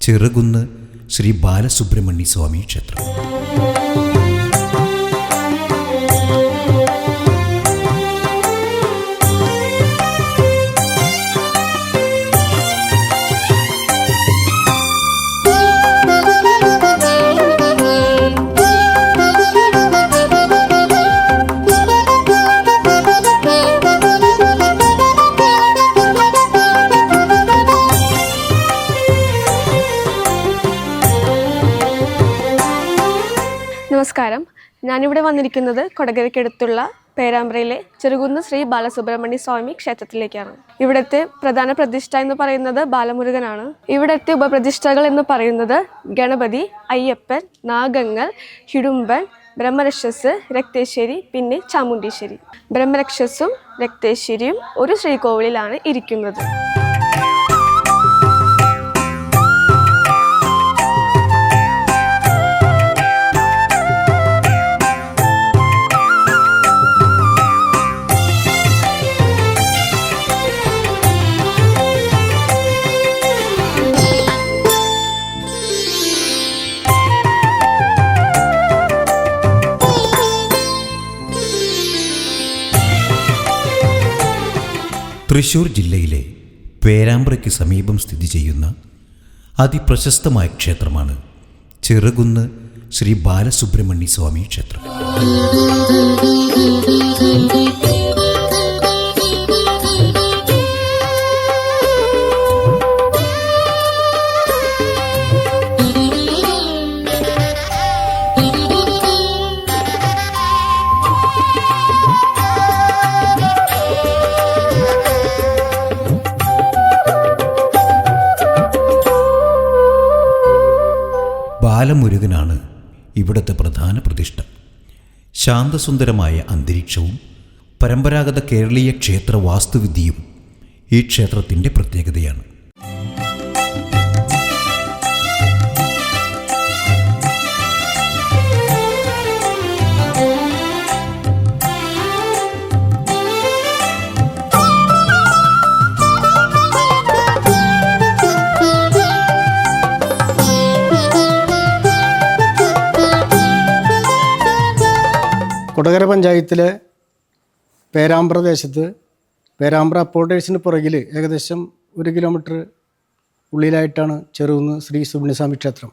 ചെറുകുന്ന് ശ്രീ ബാലസുബ്രഹ്മണ്യ സ്വാമി ക്ഷേത്രം. നമസ്കാരം. ഞാനിവിടെ വന്നിരിക്കുന്നത് കൊടകരയ്ക്കടുത്തുള്ള പേരാമ്പ്രയിലെ ചെറുകുന്ന് ശ്രീ ബാലസുബ്രഹ്മണ്യ സ്വാമി ക്ഷേത്രത്തിലേക്കാണ്. ഇവിടുത്തെ പ്രധാന പ്രതിഷ്ഠ എന്ന് പറയുന്നത് ബാലമുരുകനാണ്. ഇവിടുത്തെ ഉപപ്രതിഷ്ഠകൾ എന്ന് പറയുന്നത് ഗണപതി, അയ്യപ്പൻ, നാഗങ്ങൾ, ഹിഡുംബൻ, ബ്രഹ്മരക്ഷസ്, രക്തേശ്വരി, പിന്നെ ചാമുണ്ടീശ്വരി. ബ്രഹ്മരക്ഷസും രക്തേശ്വരിയും ഒരു ശ്രീകോവിലിലാണ് ഇരിക്കുന്നത്. തൃശ്ശൂർ ജില്ലയിലെ പേരാമ്പ്രയ്ക്ക് സമീപം സ്ഥിതി ചെയ്യുന്ന അതിപ്രശസ്തമായ ക്ഷേത്രമാണ് ചെറുകുന്ന് ശ്രീ ബാലസുബ്രഹ്മണ്യ സ്വാമി ക്ഷേത്രം. ബാലമുരുകനാണ് ഇവിടുത്തെ പ്രധാന പ്രതിഷ്ഠ. ശാന്തസുന്ദരമായ അന്തരീക്ഷവും പരമ്പരാഗത കേരളീയ ക്ഷേത്ര വാസ്തുവിദ്യയും ഈ ക്ഷേത്രത്തിൻ്റെ പ്രത്യേകതയാണ്. കൊടകര പഞ്ചായത്തിലെ പേരാമ്പ്ര ദേശത്ത് പേരാമ്പ്ര അപ്പോട്ടേഴ്സിന് പുറകിൽ ഏകദേശം 1 കിലോമീറ്റർ ഉള്ളിലായിട്ടാണ് ചെറുകുന്ന് ശ്രീ സുബ്രഹ്മണ്യസ്വാമി ക്ഷേത്രം.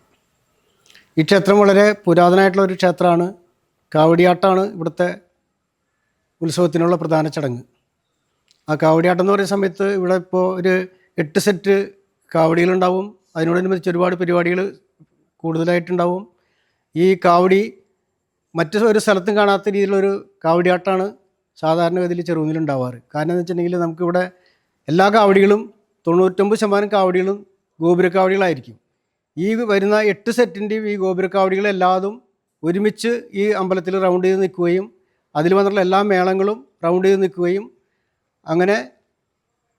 ഈ ക്ഷേത്രം വളരെ പുരാതനമായിട്ടുള്ള ഒരു ക്ഷേത്രമാണ്. കാവടിയാട്ടമാണ് ഇവിടുത്തെ ഉത്സവത്തിനുള്ള പ്രധാന ചടങ്ങ്. ആ കാവടിയാട്ടം എന്ന് പറയുന്ന സമയത്ത് ഇവിടെ ഇപ്പോൾ ഒരു 8 സെറ്റ് കാവടികളുണ്ടാവും. അതിനോടനുബന്ധിച്ച് ഒരുപാട് പരിപാടികൾ കൂടുതലായിട്ടുണ്ടാവും. ഈ കാവടി മറ്റ് ഒരു സ്ഥലത്തും കാണാത്ത രീതിയിലുള്ളൊരു കാവടിയാട്ടമാണ് സാധാരണഗതിയിൽ ചെറുകുന്നിലുണ്ടാവാറ്. കാരണം എന്ന് വെച്ചിട്ടുണ്ടെങ്കിൽ നമുക്കിവിടെ എല്ലാ കാവടികളും 99% കാവടികളും ഗോപുരക്കാവടികളായിരിക്കും. ഈ വരുന്ന 8 സെറ്റിൻ്റെയും ഈ ഗോപുരക്കാവടികളെല്ലാതും ഒരുമിച്ച് ഈ അമ്പലത്തിൽ റൗണ്ട് ചെയ്ത് നിൽക്കുകയും അതിൽ വന്നിട്ടുള്ള എല്ലാ മേളങ്ങളും റൗണ്ട് ചെയ്ത് നിൽക്കുകയും അങ്ങനെ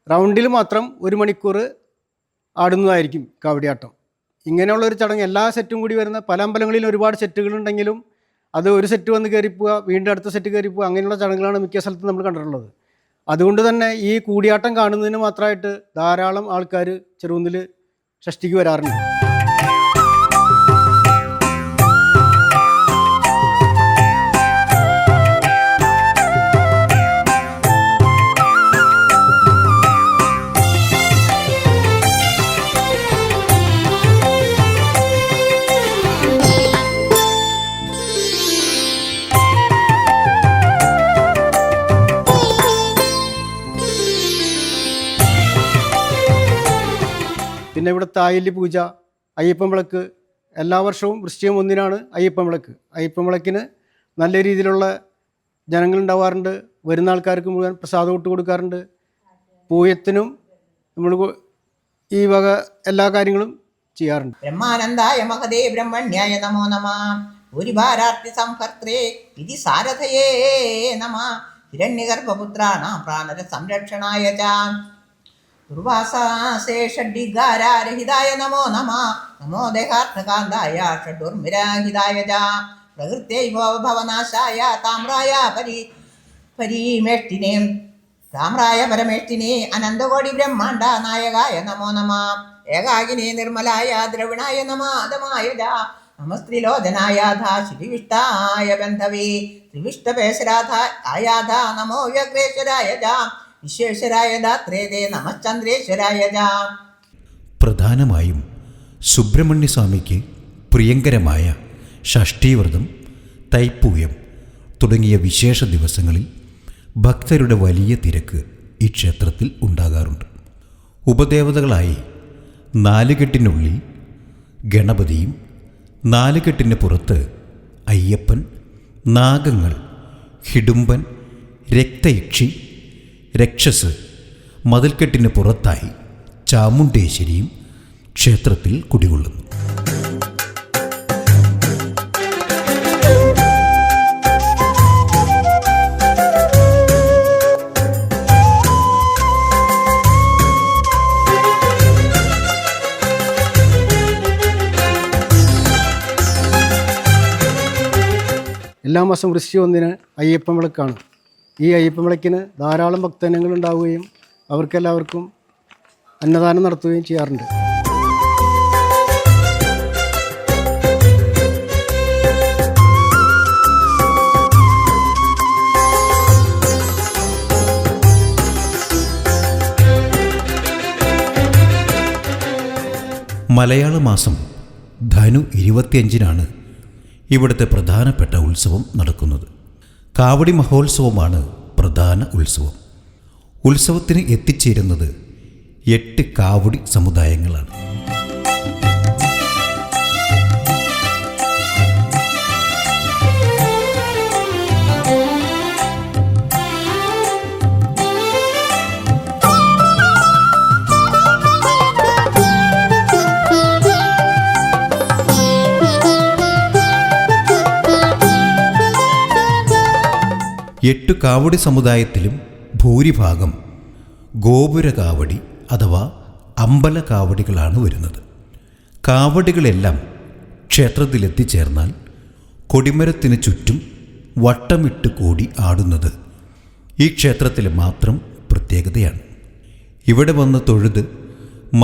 റൗണ്ടിൽ മാത്രം 1 മണിക്കൂർ ആടുന്നതായിരിക്കും കാവടിയാട്ടം. ഇങ്ങനെയുള്ളൊരു ചടങ്ങ് എല്ലാ സെറ്റും കൂടി വരുന്ന പല അമ്പലങ്ങളിലും ഒരുപാട് സെറ്റുകളുണ്ടെങ്കിലും അത് ഒരു സെറ്റ് വന്ന് കയറിപ്പോവുക, വീണ്ടും അടുത്ത സെറ്റ് കയറിപ്പോവുക, അങ്ങനെയുള്ള ചടങ്ങുകളാണ് മിക്ക സ്ഥലത്തും നമ്മൾ കണ്ടിട്ടുള്ളത്. അതുകൊണ്ട് തന്നെ ഈ കൂടിയാട്ടം കാണുന്നതിന് മാത്രമായിട്ട് ധാരാളം ആൾക്കാർ ചെറുകുന്നിൽ ഷഷ്ടിക്ക് വരാറുണ്ട്. പിന്നെ ഇവിടുത്തെ ആയില്യ പൂജ, അയ്യപ്പൻ വിളക്ക്, എല്ലാ വർഷവും വൃശ്ചികം 1-നാണ് അയ്യപ്പൻ വിളക്ക്. അയ്യപ്പൻ വിളക്കിന് നല്ല രീതിയിലുള്ള ജനങ്ങളുണ്ടാവാറുണ്ട്. വരുന്ന ആൾക്കാർക്ക് മുഴുവൻ പ്രസാദം ഇട്ട് കൊടുക്കാറുണ്ട്. പൂയത്തിനും നമ്മൾ ഈ വക എല്ലാ കാര്യങ്ങളും ചെയ്യാറുണ്ട്. ബ്രഹ്മാനന്ദായ മഹദേ ബ്രഹ്മണ്യായ നമോ നമഃ. ഭൂരിഭാരാർത്തി സംഹർത്രേ വിധി സാരഥയേ നമഃ. ഹിരണ്യഗർഭപുത്രാണാം പ്രാണര സംരക്ഷണായ ച ദുർവാസാശേഷഡിഗാരഹിതായ നമോ നമഃ. നമോ ദേഹാർത്ഥകാന്തായ ഷഡുർമിരാഹിതായ ച പ്രകൃത്യൈവ ഭവനാശായ താമ്രായ പരമേഷ്ഠിനേ അനന്തകോടി ബ്രഹ്മാണ്ട നായകായ നമോ നമഃ. ഏകാകിനി നിർമ്മലായ ദ്രവിണായ നമാദമായ നമസ്ത്രിലോചനായ ശ്രീവിഷ്ടായ ബന്ധവേ ത്രിവിഷ്ടപേശരാധായ നമോ വ്യഗ്രേശ്വരായ വിശ്വേശ്വരായ ത്രേതേ നമശ്ചന്ദ്രേശ്വരായ. പ്രധാനമായും സുബ്രഹ്മണ്യസ്വാമിക്ക് പ്രിയങ്കരമായ ഷഷ്ഠീവ്രതം, തൈപ്പൂയം തുടങ്ങിയ വിശേഷ ദിവസങ്ങളിൽ ഭക്തരുടെ വലിയ തിരക്ക് ഈ ക്ഷേത്രത്തിൽ ഉണ്ടാകാറുണ്ട്. ഉപദേവതകളായി നാലുകെട്ടിനുള്ളിൽ ഗണപതിയും നാലുകെട്ടിന് പുറത്ത് അയ്യപ്പൻ, നാഗങ്ങൾ, ഹിഡുംബൻ, രക്തയക്ഷി, രക്ഷസ്, മതിൽക്കെട്ടിന് പുറത്തായി ചാമുണ്ടേശ്വരിയും ക്ഷേത്രത്തിൽ കുടികൊള്ളുന്നു. എല്ലാ മാസം വൃശ്ചിക 1 അയ്യപ്പൻ വിളക്കാണ്. ഈ അയ്യപ്പൻ വിളക്കിന് ധാരാളം ഭക്തജനങ്ങൾ ഉണ്ടാവുകയും അവർക്കെല്ലാവർക്കും അന്നദാനം നടത്തുകയും ചെയ്യാറുണ്ട്. മലയാള മാസം ധനു 25-നാണ് ഇവിടുത്തെ പ്രധാനപ്പെട്ട ഉത്സവം നടക്കുന്നത്. കാവടി മഹോത്സവമാണ് പ്രധാന ഉത്സവം. ഉത്സവത്തിന് എത്തിച്ചേരുന്നത് 8 കാവടി സമുദായങ്ങളാണ്. എട്ടു കാവടി സമുദായത്തിലും ഭൂരിഭാഗം ഗോപുര കാവടി അഥവാ അമ്പല കാവടികളാണ് വരുന്നത്. കാവടികളെല്ലാം ക്ഷേത്രത്തിലെത്തിച്ചേർന്നാൽ കൊടിമരത്തിന് ചുറ്റും വട്ടമിട്ട് കൂടി ആടുന്നത് ഈ ക്ഷേത്രത്തിലെ മാത്രം പ്രത്യേകതയാണ്. ഇവിടെ വന്ന് തൊഴുത്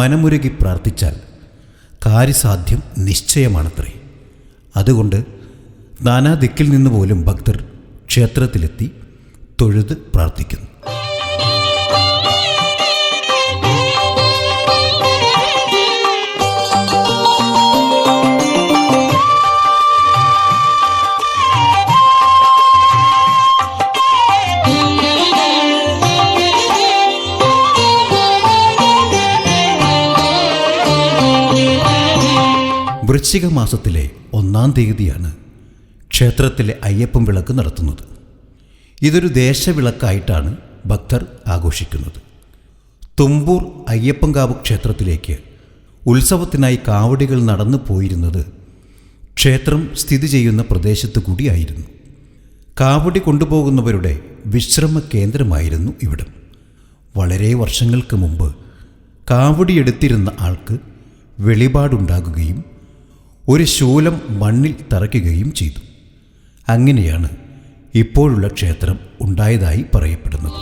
മനമുരുകി പ്രാർത്ഥിച്ചാൽ കാര്യസാധ്യം നിശ്ചയമാണത്രേ. അതുകൊണ്ട് നാനാദിക്കിൽ നിന്ന് പോലും ഭക്തർ ക്ഷേത്രത്തിലെത്തി തൊഴുത് പ്രാർത്ഥിക്കുന്നു. വൃശ്ചിക മാസത്തിലെ 1-ാം തീയതിയാണ് ക്ഷേത്രത്തിലെ അയ്യപ്പൻ വിളക്ക് നടത്തുന്നത്. ഇതൊരു ദേശവിളക്കായിട്ടാണ് ഭക്തർ ആഘോഷിക്കുന്നത്. തുമ്പൂർ അയ്യപ്പൻകാവ് ക്ഷേത്രത്തിലേക്ക് ഉത്സവത്തിനായി കാവടികൾ നടന്നു പോയിരുന്നത് ക്ഷേത്രം സ്ഥിതി ചെയ്യുന്ന പ്രദേശത്തു കൂടിയായിരുന്നു. കാവടി കൊണ്ടുപോകുന്നവരുടെ വിശ്രമ കേന്ദ്രമായിരുന്നു ഇവിടം. വളരെ വർഷങ്ങൾക്ക് മുമ്പ് കാവടി എടുത്തിരുന്ന ആൾക്ക് വെളിപാടുണ്ടാകുകയും ഒരു ശൂലം മണ്ണിൽ തറയ്ക്കുകയും ചെയ്തു. അങ്ങനെയാണ് ഇപ്പോഴുള്ള ക്ഷേത്രം ഉണ്ടായതായി പറയപ്പെടുന്നത്.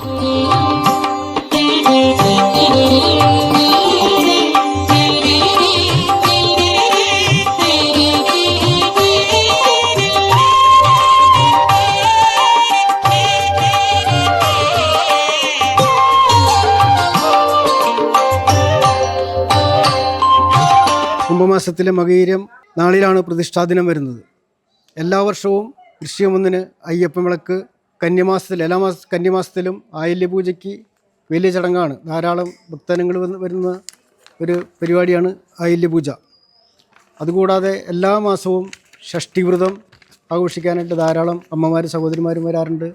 കുംഭമാസത്തിലെ മകയിരം നാളിലാണ് പ്രതിഷ്ഠാദിനം വരുന്നത്. എല്ലാ വർഷവും വൃശ്ചികം 1 അയ്യപ്പൻ വിളക്ക്, കന്യമാസത്തിലും ആയില്യപൂജയ്ക്ക് വലിയ ചടങ്ങാണ്. ധാരാളം ഭക്തജനങ്ങൾ വരുന്ന ഒരു പരിപാടിയാണ് ആയില്യപൂജ. അതുകൂടാതെ എല്ലാ മാസവും ഷഷ്ഠീവ്രതം ആഘോഷിക്കാനായിട്ട് ധാരാളം അമ്മമാരും സഹോദരിമാരും വരാറുണ്ട്.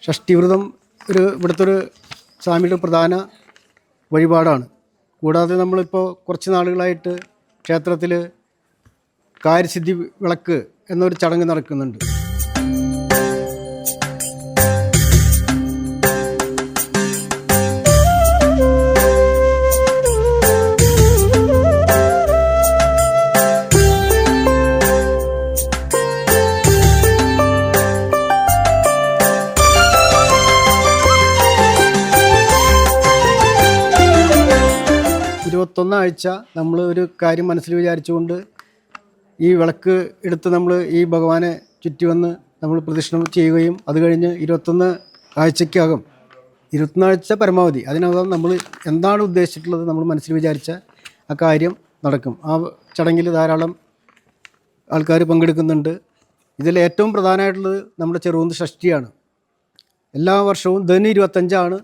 ഷഷ്ഠീവ്രതം ഇവിടുത്തെ ഒരു സ്വാമിയുടെ പ്രധാന വഴിപാടാണ്. കൂടാതെ നമ്മളിപ്പോൾ കുറച്ച് നാളുകളായിട്ട് ക്ഷേത്രത്തിൽ കാര്യസിദ്ധി വിളക്ക് എന്നൊരു ചടങ്ങ് നടക്കുന്നുണ്ട്. 21 ആഴ്ച നമ്മൾ ഒരു കാര്യം മനസ്സിൽ വിചാരിച്ചുകൊണ്ട് ഈ വിളക്ക് എടുത്ത് നമ്മൾ ഈ ഭഗവാനെ ചുറ്റി വന്ന് നമ്മൾ പ്രദക്ഷിണം ചെയ്യുകയും അത് കഴിഞ്ഞ് 21 ആഴ്ചയ്ക്കകം 21 ആഴ്ച പരമാവധി അതിനകം നമ്മൾ എന്താണ് ഉദ്ദേശിച്ചിട്ടുള്ളത് നമ്മൾ മനസ്സിൽ വിചാരിച്ച ആ കാര്യം നടക്കും. ആ ചടങ്ങിൽ ധാരാളം ആൾക്കാർ പങ്കെടുക്കുന്നുണ്ട്. ഇതിൽ ഏറ്റവും പ്രധാനമായിട്ടുള്ളത് നമ്മുടെ ചെറുകുന്ന് ഷഷ്ടിയാണ്. എല്ലാ വർഷവും ധനു 25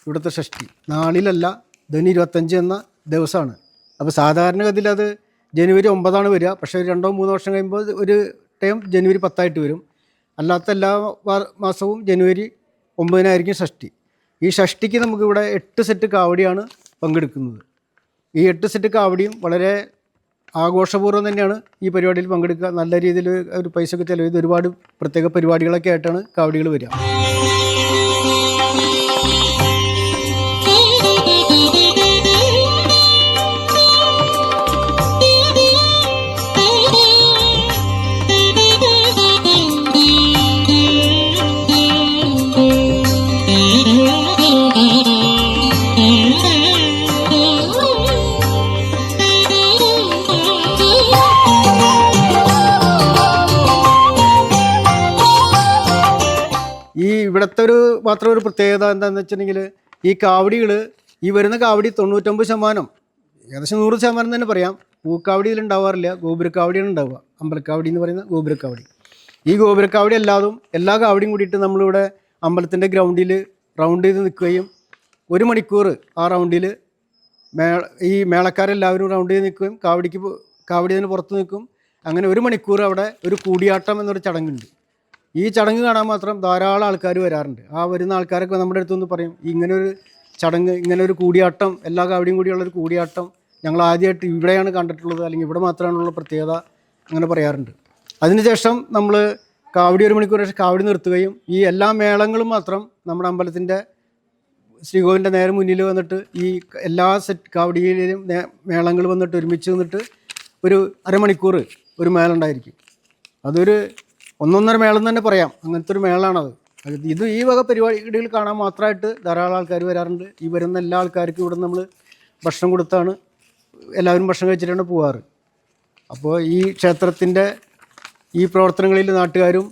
ഇവിടുത്തെ ഷഷ്ടി. നാളിലല്ല, ധനു 25 എന്ന ദിവസമാണ്. അപ്പോൾ സാധാരണഗതിയിൽ അത് ജനുവരി 9 വരിക. പക്ഷേ 2-3 വർഷം കഴിയുമ്പോൾ ഒരു ടൈം ജനുവരി 10 വരും. അല്ലാത്ത എല്ലാ മാസവും ജനുവരി 9 ഷഷ്ടി. ഈ ഷഷ്ടിക്ക് നമുക്കിവിടെ 8 സെറ്റ് കാവടിയാണ് പങ്കെടുക്കുന്നത്. ഈ 8 സെറ്റ് കാവടിയും വളരെ ആഘോഷപൂർവ്വം തന്നെയാണ് ഈ പരിപാടിയിൽ പങ്കെടുക്കുക. നല്ല രീതിയിൽ ഒരു പൈസ ഒക്കെ ചിലവ് ചെയ്ത് ഒരുപാട് പ്രത്യേക പരിപാടികളൊക്കെ ആയിട്ടാണ് കാവടികൾ വരിക. ഈ ഇവിടുത്തെ മാത്രം ഒരു പ്രത്യേകത എന്താണെന്ന് വെച്ചിട്ടുണ്ടെങ്കിൽ ഈ കാവടികൾ ഈ വരുന്ന കാവടി 99%, ഏകദേശം 100% തന്നെ പറയാം, പൂക്കാവടി ഇതിലുണ്ടാവാറില്ല. ഗോപുരക്കാവടിയാണ് ഉണ്ടാവുക. അമ്പലക്കാവടി എന്ന് പറയുന്ന ഗോപുരക്കാവടി. ഈ ഗോപുരക്കാവടി എല്ലാ കാവടിയും കൂടിയിട്ട് നമ്മളിവിടെ അമ്പലത്തിൻ്റെ ഗ്രൗണ്ടിൽ റൗണ്ട് ചെയ്ത് നിൽക്കുകയും 1 മണിക്കൂർ ആ റൗണ്ടിൽ ഈ മേളക്കാരെല്ലാവരും റൗണ്ട് ചെയ്ത് നിൽക്കുകയും കാവടി അതിന് പുറത്ത് നിൽക്കും. അങ്ങനെ 1 മണിക്കൂർ അവിടെ ഒരു കൂടിയാട്ടം എന്നൊരു ചടങ്ങുണ്ട്. ഈ ചടങ്ങ് കാണാൻ മാത്രം ധാരാളം ആൾക്കാർ വരാറുണ്ട്. ആ വരുന്ന ആൾക്കാരൊക്കെ നമ്മുടെ അടുത്തുനിന്ന് പറയും, ഇങ്ങനൊരു ചടങ്ങ്, ഇങ്ങനൊരു കൂടിയാട്ടം, എല്ലാ കാവടിയും കൂടിയുള്ളൊരു കൂടിയാട്ടം ഞങ്ങൾ ആദ്യമായിട്ട് ഇവിടെയാണ് കണ്ടിട്ടുള്ളത്, അല്ലെങ്കിൽ ഇവിടെ മാത്രമാണുള്ള പ്രത്യേകത, അങ്ങനെ പറയാറുണ്ട്. അതിനുശേഷം നമ്മൾ കാവടി 1 മണിക്കൂർ ശേഷം കാവടി നിർത്തുകയും ഈ എല്ലാ മേളങ്ങളും മാത്രം നമ്മുടെ അമ്പലത്തിൻ്റെ ശ്രീകോവിലിൻ്റെ നേരെ മുന്നിൽ വന്നിട്ട് ഈ എല്ലാ സെറ്റ് കാവടിയിലും മേളങ്ങൾ വന്നിട്ട് ഒരുമിച്ച് വന്നിട്ട് ഒരു അരമണിക്കൂർ ഒരു മേളുണ്ടായിരിക്കും. അതൊരു 1.5 മേളം തന്നെ പറയാം. അങ്ങനത്തെ ഒരു മേളാണത്. ഇത് ഈ വക പരിപാടികൾ കാണാൻ മാത്രമായിട്ട് ധാരാളം ആൾക്കാർ വരാറുണ്ട്. ഈ വരുന്ന എല്ലാ ആൾക്കാർക്കും ഇവിടെ നമ്മൾ ഭക്ഷണം കൊടുത്താണ് എല്ലാവരും ഭക്ഷണം കഴിച്ചിട്ടാണ് പോകാറ്. അപ്പോൾ ഈ ക്ഷേത്രത്തിൻ്റെ ഈ പ്രവർത്തനങ്ങളിൽ നാട്ടുകാരും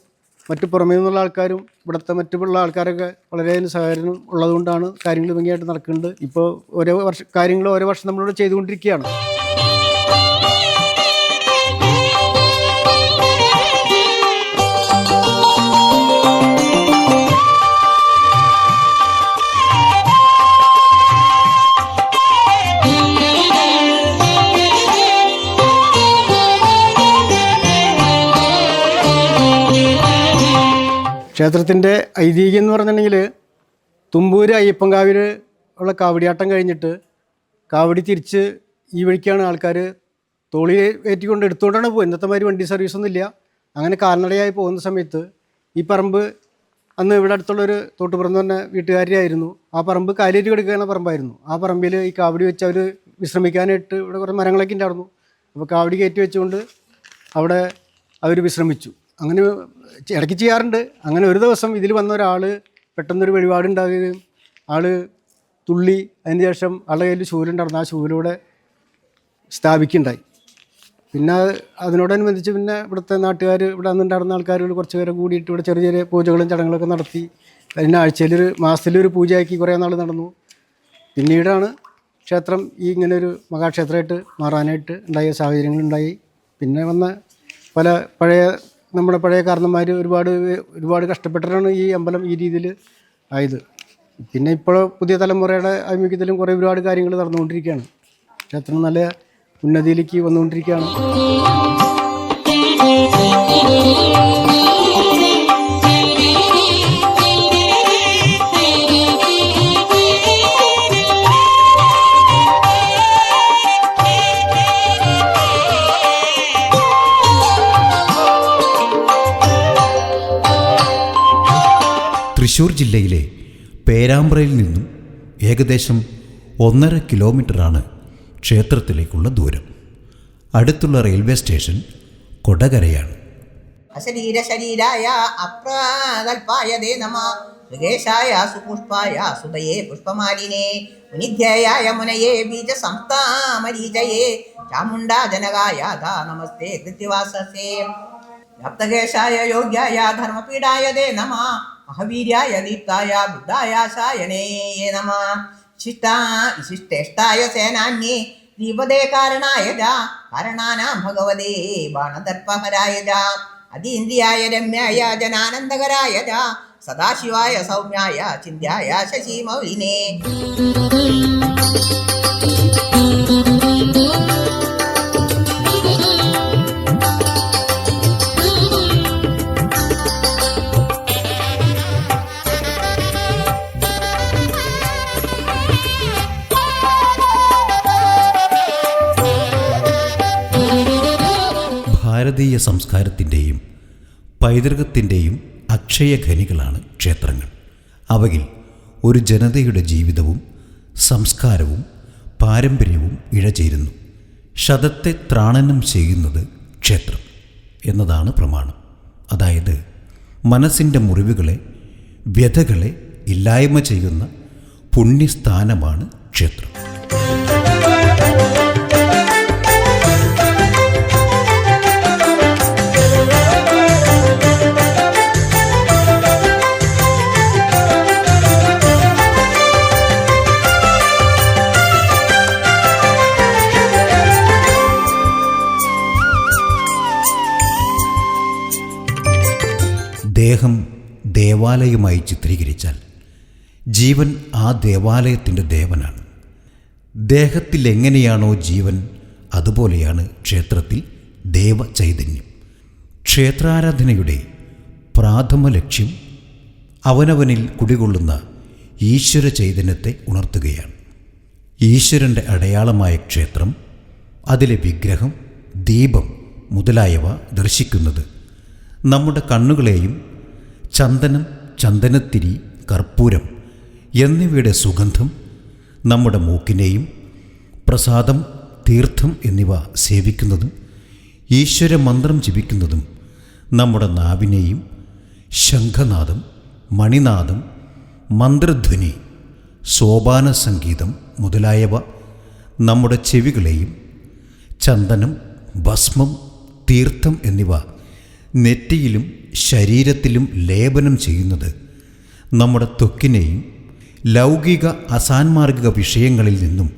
മറ്റു പുറമേ നിന്നുള്ള ആൾക്കാരും ഇവിടുത്തെ മറ്റുള്ള ആൾക്കാരൊക്കെ വളരെ സഹകരണം ഉള്ളതുകൊണ്ടാണ് കാര്യങ്ങൾ ഭംഗിയായിട്ട് നടക്കുന്നുണ്ട്. ഇപ്പോൾ ഓരോ വർഷം നമ്മളിവിടെ ചെയ്തുകൊണ്ടിരിക്കുകയാണ്. ക്ഷേത്രത്തിൻ്റെ ഐതിഹ്യം എന്ന് പറഞ്ഞിട്ടുണ്ടെങ്കിൽ തുമ്പൂര് അയ്യപ്പൻകാവിൽ ഉള്ള കാവടിയാട്ടം കഴിഞ്ഞിട്ട് കാവടി തിരിച്ച് ഈ വഴിക്കാണ് ആൾക്കാർ തോളി ഏറ്റിക്കൊണ്ട് എടുത്തുകൊണ്ടാണ് പോകുന്നത്. ഇന്നത്തെ മാതിരി വണ്ടി സർവീസൊന്നും ഇല്ല. അങ്ങനെ കാൽനടയായി പോകുന്ന സമയത്ത് ഈ പറമ്പ് അന്ന് ഇവിടെ അടുത്തുള്ളൊരു തോട്ടുപുറം തന്നെ വീട്ടുകാരിയായിരുന്നു. ആ പറമ്പ് കാലേറ്റി കൊടുക്കുന്ന പറമ്പായിരുന്നു. ആ പറമ്പിൽ ഈ കാവടി വെച്ച് അവർ വിശ്രമിക്കാനായിട്ട് ഇവിടെ കുറേ മരങ്ങളൊക്കെ ഉണ്ടായിരുന്നു. അപ്പോൾ കാവടി കയറ്റി വെച്ചുകൊണ്ട് അവിടെ അവർ വിശ്രമിച്ചു. അങ്ങനെ ഇടയ്ക്ക് ചെയ്യാറുണ്ട്. അങ്ങനെ ഒരു ദിവസം ഇതിൽ വന്ന ഒരാൾ പെട്ടെന്നൊരു വഴിപാടുണ്ടാകുകയും ആൾ തുള്ളി, അതിന് ശേഷം ആളുടെ കയ്യിൽ ശൂലുണ്ടായിരുന്നു. ആ ശൂലൂടെ സ്ഥാപിക്കുകയുണ്ടായി. പിന്നെ അതിനോടനുബന്ധിച്ച് പിന്നെ ഇവിടുത്തെ നാട്ടുകാർ, ഇവിടെ അന്നുണ്ടായിരുന്ന ആൾക്കാരുകൾ കുറച്ച് പേരെ കൂടിയിട്ട് ഇവിടെ ചെറിയ ചെറിയ പൂജകളും ചടങ്ങുകളൊക്കെ നടത്തി. അതിന് മാസത്തിലൊരു പൂജയാക്കി കുറേ നാൾ നടന്നു. പിന്നീടാണ് ക്ഷേത്രം ഈ ഇങ്ങനൊരു മഹാക്ഷേത്രമായിട്ട് മാറാനായിട്ട് ഉണ്ടായ സാഹചര്യങ്ങളുണ്ടായി. പിന്നെ വന്ന നമ്മുടെ പഴയ കാരണന്മാർ ഒരുപാട് കഷ്ടപ്പെട്ടിട്ടാണ് ഈ അമ്പലം ഈ രീതിയിൽ ആയത്. പിന്നെ ഇപ്പോൾ പുതിയ തലമുറയുടെ ആഭിമുഖ്യത്തിലും ഒരുപാട് കാര്യങ്ങൾ നടന്നുകൊണ്ടിരിക്കുകയാണ്. ക്ഷേത്രം നല്ല ഉന്നതിയിലേക്ക് വന്നുകൊണ്ടിരിക്കുകയാണ്. തൃശ്ശൂർ ജില്ലയിലെ പേരാമ്പ്രയിൽ നിന്നും ഏകദേശം 1.5 കിലോമീറ്ററാണ് ക്ഷേത്രത്തിലേക്കുള്ള ദൂരം. അടുത്തുള്ള റെയിൽവേ സ്റ്റേഷൻ കൊടകരയാണ്. അശരീര ശരീരായ അപ്രതൽപായ ദേ നമ മൃഗേശായ സുപുഷ്പായ സുതയേ പുഷ്പമാലിനേ മുനിധ്യേയായ മുനയേ ബീജസംസ്ഥാമരീചയേ ചാമുണ്ടാ ജനകായ നമസ്തേ കൃത്യവാസസേ വ്യാപ്തകേശായ യോഗ്യായ ധർമ്മപീഠായ തേ നമഃ മഹവീര്യായ ദീപ്തായ ബുദ്ധായ ശായനേ നമഃ വിശിഷ്ടേഷ്ടായ സേനാന്യേ ദീപദേ കാരണായ കാരണാനാം ഭഗവതേ ബാണദർപ്പഹരായ അതീന്ദ്രിയായ രമ്യായ ജനാനന്ദകരായ സദാശിവായ സൗമ്യായ ചിന്യായ ശശിമൗലിനേ ഭാരതീയ സംസ്കാരത്തിൻ്റെയും പൈതൃകത്തിൻ്റെയും അക്ഷയഖനികളാണ് ക്ഷേത്രങ്ങൾ. അവയിൽ ഒരു ജനതയുടെ ജീവിതവും സംസ്കാരവും പാരമ്പര്യവും ഇഴചേരുന്നു. ശതത്തെ ത്രാണനം ചെയ്യുന്നത് ക്ഷേത്രം എന്നതാണ് പ്രമാണം. അതായത് മനസ്സിൻ്റെ മുറിവുകളെ, വ്യഥകളെ ഇല്ലായ്മ ചെയ്യുന്ന പുണ്യസ്ഥാനമാണ് ക്ഷേത്രം. ദേഹം ദേവാലയമായി ചിത്രീകരിച്ചാൽ ജീവൻ ആ ദേവാലയത്തിൻ്റെ ദേവനാണ്. ദേഹത്തിൽ എങ്ങനെയാണോ ജീവൻ, അതുപോലെയാണ് ക്ഷേത്രത്തിൽ ദേവചൈതന്യം. ക്ഷേത്രാരാധനയുടെ പ്രാഥമ ലക്ഷ്യം അവനവനിൽ കുടികൊള്ളുന്ന ഈശ്വര ചൈതന്യത്തെ ഉണർത്തുകയാണ്. ഈശ്വരൻ്റെ അടയാളമായ ക്ഷേത്രം, അതിലെ വിഗ്രഹം, ദീപം മുതലായവ ദർശിക്കുന്നത് നമ്മുടെ കണ്ണുകളെയും ചന്ദനം, ചന്ദനത്തിരി, കർപ്പൂരം എന്നിവയുടെ സുഗന്ധം നമ്മുടെ മൂക്കിനെയും പ്രസാദം, തീർത്ഥം എന്നിവ സേവിക്കുന്നതും ഈശ്വര മന്ത്രം ജപിക്കുന്നതും നമ്മുടെ നാവിനെയും ശംഖനാദം, മണിനാദം, മന്ത്രധ്വനി, സോപാന സംഗീതം മുതലായവ നമ്മുടെ ചെവികളെയും ചന്ദനം, ഭസ്മം, തീർത്ഥം എന്നിവ നെറ്റിയിലും ശരീരത്തിലും ലേപനം ചെയ്യുന്നത് നമ്മുടെ ത്വക്കിനെയും ലൗകിക അസാൻമാർഗിക വിഷയങ്ങളിൽ നിന്നും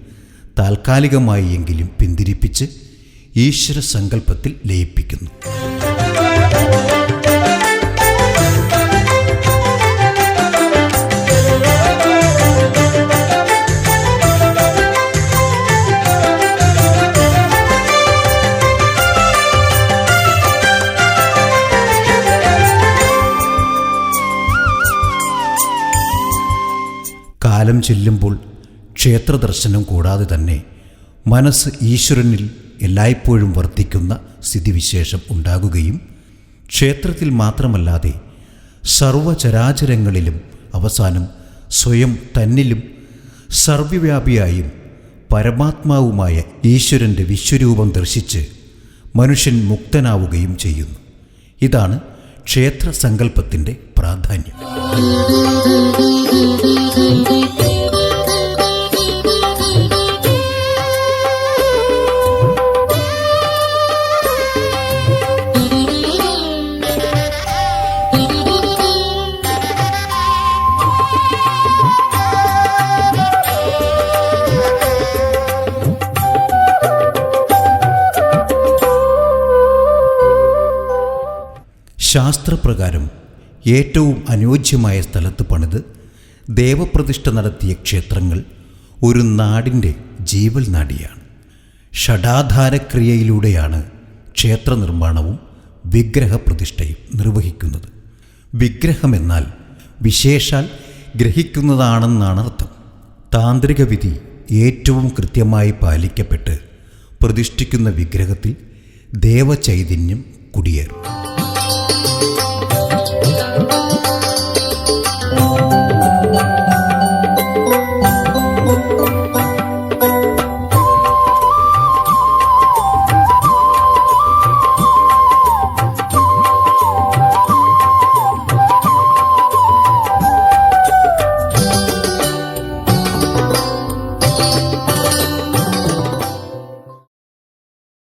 താൽക്കാലികമായി എങ്കിലും പിന്തിരിപ്പിച്ച് ഈശ്വര സങ്കല്പത്തിൽ ലയിപ്പിക്കുന്നു. കാലം ചെല്ലുമ്പോൾ ക്ഷേത്രദർശനം കൂടാതെ തന്നെ മനസ്സ് ഈശ്വരനിൽ എല്ലായ്പ്പോഴും വർത്തിക്കുന്ന സ്ഥിതിവിശേഷം ഉണ്ടാകുകയും ക്ഷേത്രത്തിൽ മാത്രമല്ലാതെ സർവചരാചരങ്ങളിലും അവസാനം സ്വയം തന്നിലും സർവ്വവ്യാപിയായും പരമാത്മാവുമായ ഈശ്വരൻ്റെ വിശ്വരൂപം ദർശിച്ച് മനുഷ്യൻ മുക്തനാവുകയും ചെയ്യുന്നു. ഇതാണ് ക്ഷേത്ര സങ്കല്പത്തിൻ്റെ പ്രാധാന്യം. ശാസ്ത്രപ്രകാരം ഏറ്റവും അനുയോജ്യമായ സ്ഥലത്ത് പണിത് ദേവപ്രതിഷ്ഠ നടത്തിയ ക്ഷേത്രങ്ങൾ ഒരു നാടിൻ്റെ ജീവൽ നാഡിയാണ്. ഷഡാധാരക്രിയയിലൂടെയാണ് ക്ഷേത്ര നിർമ്മാണവും വിഗ്രഹപ്രതിഷ്ഠയും നിർവഹിക്കുന്നത്. വിഗ്രഹമെന്നാൽ വിശേഷാൽ ഗ്രഹിക്കുന്നതാണെന്നാണ് അർത്ഥം. താന്ത്രിക വിധി ഏറ്റവും കൃത്യമായി പാലിക്കപ്പെട്ട് പ്രതിഷ്ഠിക്കുന്ന വിഗ്രഹത്തിൽ ദേവചൈതന്യം കുടിയേറും.